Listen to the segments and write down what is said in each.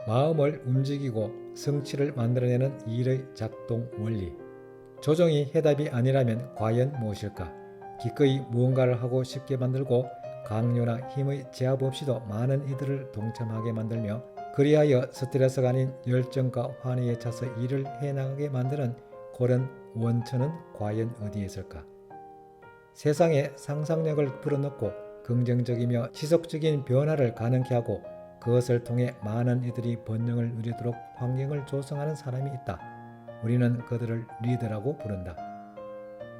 마음을 움직이고 성취를 만들어내는 일의 작동 원리. 조정이 해답이 아니라면 과연 무엇일까? 기꺼이 무언가를 하고 싶게 만들고 강요나 힘의 제압 없이도 많은 이들을 동참하게 만들며 그리하여 스트레스가 아닌 열정과 환희에 차서 일을 해나가게 만드는 그런 원천은 과연 어디에 있을까? 세상에 상상력을 불어넣고 긍정적이며 지속적인 변화를 가능케 하고 그것을 통해 많은 이들이 번영을 누리도록 환경을 조성하는 사람이 있다. 우리는 그들을 리더라고 부른다.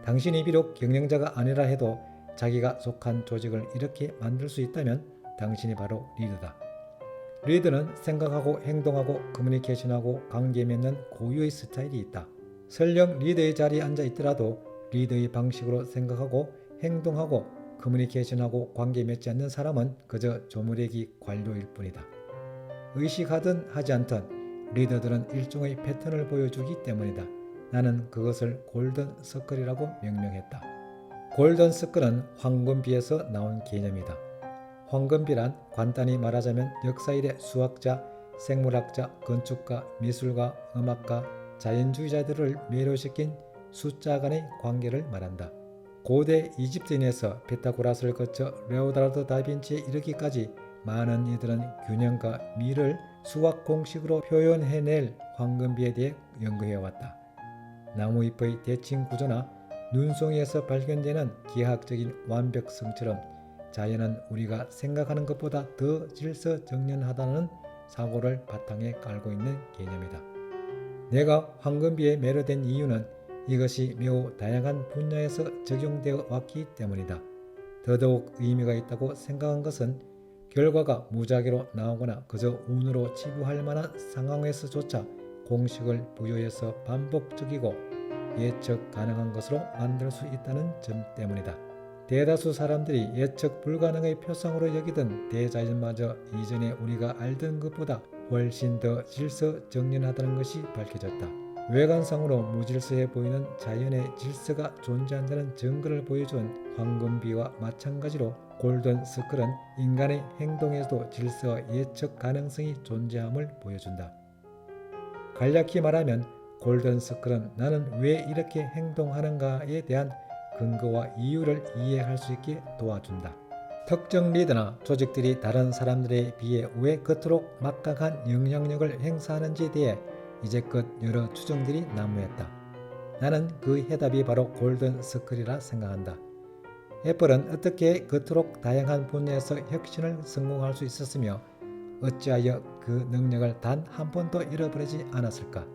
당신이 비록 경영자가 아니라 해도 자기가 속한 조직을 이렇게 만들 수 있다면 당신이 바로 리더다. 리더는 생각하고 행동하고 커뮤니케이션하고 관계 맺는 고유의 스타일이 있다. 설령 리더의 자리에 앉아 있더라도 리더의 방식으로 생각하고 행동하고 커뮤니케이션하고 관계 맺지 않는 사람은 그저 조무래기 관료일 뿐이다. 의식하든 하지 않든 리더들은 일종의 패턴을 보여주기 때문이다. 나는 그것을 골든 서클이라고 명명했다. 골든 서클은 황금비에서 나온 개념이다. 황금비란 간단히 말하자면 역사일의 수학자, 생물학자, 건축가, 미술가, 음악가, 자연주의자들을 매료시킨 숫자 간의 관계를 말한다. 고대 이집트인에서 피타고라스를 거쳐 레오나르도 다빈치에 이르기까지 많은 이들은 균형과 미를 수학 공식으로 표현해낼 황금비에 대해 연구해왔다. 나무잎의 대칭 구조나 눈송이에서 발견되는 기하학적인 완벽성처럼 자연은 우리가 생각하는 것보다 더 질서정연하다는 사고를 바탕에 깔고 있는 개념이다. 내가 황금비에 매료된 이유는 이것이 매우 다양한 분야에서 적용되어 왔기 때문이다. 더더욱 의미가 있다고 생각한 것은 결과가 무작위로 나오거나 그저 운으로 치부할 만한 상황에서조차 공식을 부여해서 반복적이고 예측 가능한 것으로 만들 수 있다는 점 때문이다. 대다수 사람들이 예측 불가능의 표상으로 여기던 대자연마저 이전에 우리가 알던 것보다 훨씬 더 질서정연하다는 것이 밝혀졌다. 외관상으로 무질서해 보이는 자연의 질서가 존재한다는 증거를 보여준 황금비와 마찬가지로 골든 서클은 인간의 행동에서도 질서와 예측 가능성이 존재함을 보여준다. 간략히 말하면 골든 서클은 나는 왜 이렇게 행동하는가에 대한 근거와 이유를 이해할 수 있게 도와준다. 특정 리더나 조직들이 다른 사람들에 비해 왜 그토록 막강한 영향력을 행사하는지에 대해 이제껏 여러 추정들이 난무했다. 나는 그 해답이 바로 골든 서클이라 생각한다. 애플은 어떻게 그토록 다양한 분야에서 혁신을 성공할 수 있었으며 어찌하여 그 능력을 단 한 번도 잃어버리지 않았을까?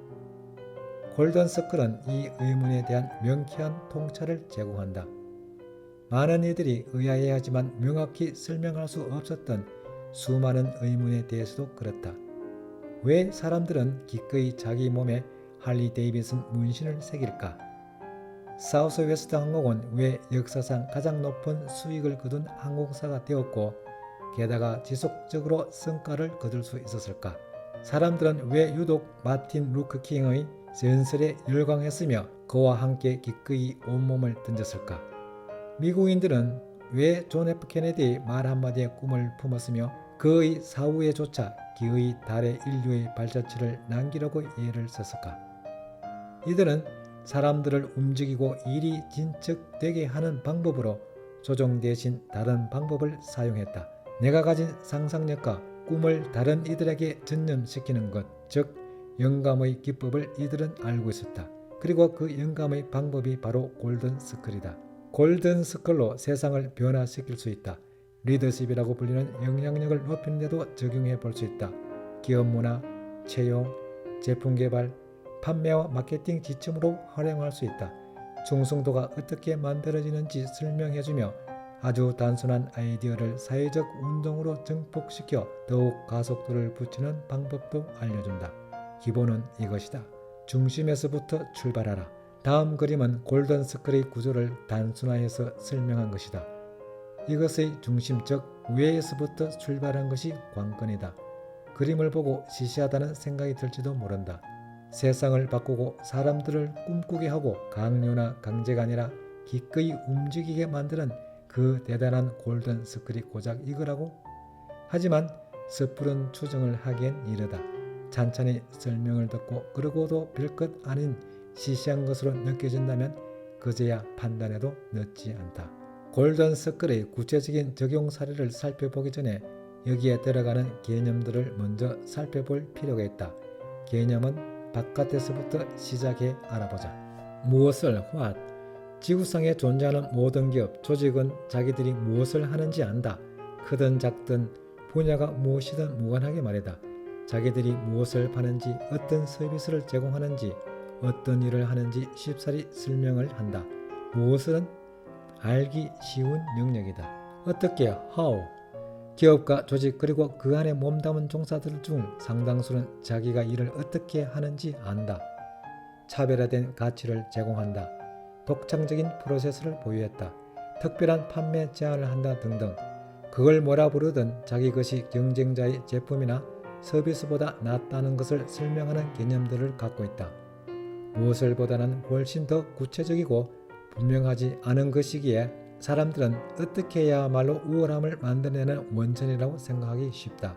골든 서클은 이 의문에 대한 명쾌한 통찰을 제공한다. 많은 이들이 의아해하지만 명확히 설명할 수 없었던 수많은 의문에 대해서도 그렇다. 왜 사람들은 기꺼이 자기 몸에 할리 데이비슨 문신을 새길까? 사우스웨스트 항공은 왜 역사상 가장 높은 수익을 거둔 항공사가 되었고 게다가 지속적으로 성과를 거둘 수 있었을까? 사람들은 왜 유독 마틴 루터 킹의 전설에 열광했으며 그와 함께 기꺼이 온몸을 던졌을까? 미국인들은 왜 존 F 케네디의 말 한마디에 꿈을 품었으며 그의 사후에조차 기어이 달에 인류의 발자취를 남기려고 애를 썼을까? 이들은 사람들을 움직이고 일이 진척되게 하는 방법으로 조종 대신 다른 방법을 사용했다. 내가 가진 상상력과 꿈을 다른 이들에게 전념시키는 것, 즉 영감의 기법을 이들은 알고 있었다. 그리고 그 영감의 방법이 바로 골든 서클이다. 골든 서클로 세상을 변화시킬 수 있다. 리더십이라고 불리는 영향력을 높이는 데도 적용해 볼 수 있다. 기업 문화, 채용, 제품 개발, 판매와 마케팅 지침으로 활용할 수 있다. 충성도가 어떻게 만들어지는지 설명해주며 아주 단순한 아이디어를 사회적 운동으로 증폭시켜 더욱 가속도를 붙이는 방법도 알려준다. 기본은 이것이다. 중심에서부터 출발하라. 다음 그림은 골든 서클의 구조를 단순화해서 설명한 것이다. 이것의 중심적 위에서부터 출발한 것이 관건이다. 그림을 보고 시시하다는 생각이 들지도 모른다. 세상을 바꾸고 사람들을 꿈꾸게 하고 강요나 강제가 아니라 기꺼이 움직이게 만드는 그 대단한 골든 서클이 고작 이거라고? 하지만 섣부른 추정을 하기엔 이르다. 찬찬히 설명을 듣고 그러고도 별것 아닌 시시한 것으로 느껴진다면 그제야 판단해도 늦지 않다. 골든 서클의 구체적인 적용 사례를 살펴보기 전에 여기에 들어가는 개념들을 먼저 살펴볼 필요가 있다. 개념은 바깥에서부터 시작해 알아보자. 무엇을 what? 지구상에 존재하는 모든 기업, 조직은 자기들이 무엇을 하는지 안다. 크든 작든 분야가 무엇이든 무관하게 말이다. 자기들이 무엇을 파는지, 어떤 서비스를 제공하는지, 어떤 일을 하는지 쉽사리 설명을 한다. 무엇은 알기 쉬운 영역이다. 어떻게, how? 기업과 조직 그리고 그 안에 몸담은 종사들 중 상당수는 자기가 일을 어떻게 하는지 안다. 차별화된 가치를 제공한다. 독창적인 프로세스를 보유했다. 특별한 판매 제안을 한다 등등. 그걸 뭐라 부르든 자기 것이 경쟁자의 제품이나 서비스보다 낫다는 것을 설명하는 개념들을 갖고 있다. 무엇을 보다는 훨씬 더 구체적이고 분명하지 않은 것이기에 사람들은 어떻게 해야말로 우월함을 만들어내는 원천이라고 생각하기 쉽다.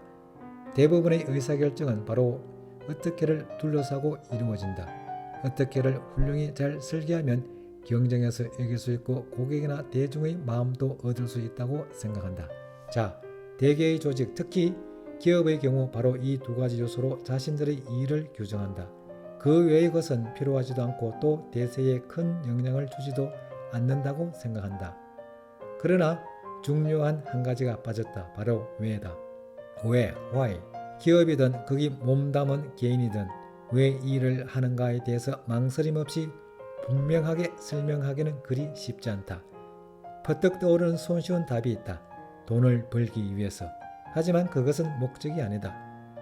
대부분의 의사결정은 바로 어떻게를 둘러싸고 이루어진다. 어떻게를 훌륭히 잘 설계하면 경쟁에서 이길 수 있고 고객이나 대중의 마음도 얻을 수 있다고 생각한다. 자, 대개의 조직, 특히 기업의 경우 바로 이 두 가지 요소로 자신들의 일을 규정한다. 그 외의 것은 필요하지도 않고 또 대세에 큰 영향을 주지도 않는다고 생각한다. 그러나 중요한 한 가지가 빠졌다. 바로 왜다. 왜, why. 기업이든 거기 몸담은 개인이든 왜 일을 하는가에 대해서 망설임 없이 분명하게 설명하기는 그리 쉽지 않다. 퍼뜩 떠오르는 손쉬운 답이 있다. 돈을 벌기 위해서. 하지만 그것은 목적이 아니다.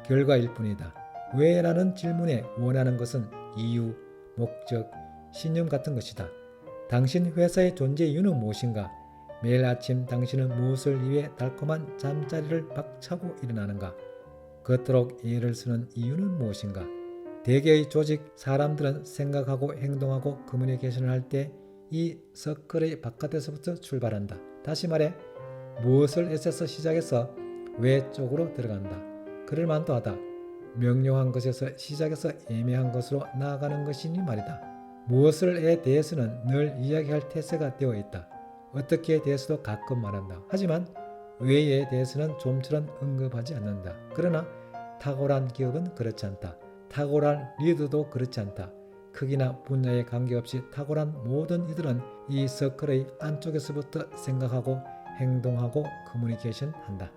결과일 뿐이다. 왜? 라는 질문에 원하는 것은 이유, 목적, 신념 같은 것이다. 당신 회사의 존재 이유는 무엇인가? 매일 아침 당신은 무엇을 위해 달콤한 잠자리를 박차고 일어나는가? 그토록 애를 쓰는 이유는 무엇인가? 대개의 조직 사람들은 생각하고 행동하고 커뮤니케이션을 할 때 이 서클의 바깥에서부터 출발한다. 다시 말해 무엇을 애써서 시작해서 왜 쪽으로 들어간다. 그럴만도 하다. 명료한 것에서 시작해서 애매한 것으로 나아가는 것이니 말이다. 무엇을에 대해서는 늘 이야기할 태세가 되어 있다. 어떻게에 대해서도 가끔 말한다. 하지만 왜에 대해서는 좀처럼 언급하지 않는다. 그러나 탁월한 기업은 그렇지 않다. 탁월한 리더도 그렇지 않다. 크기나 분야에 관계없이 탁월한 모든 이들은 이 서클의 안쪽에서부터 생각하고 행동하고 커뮤니케이션 한다.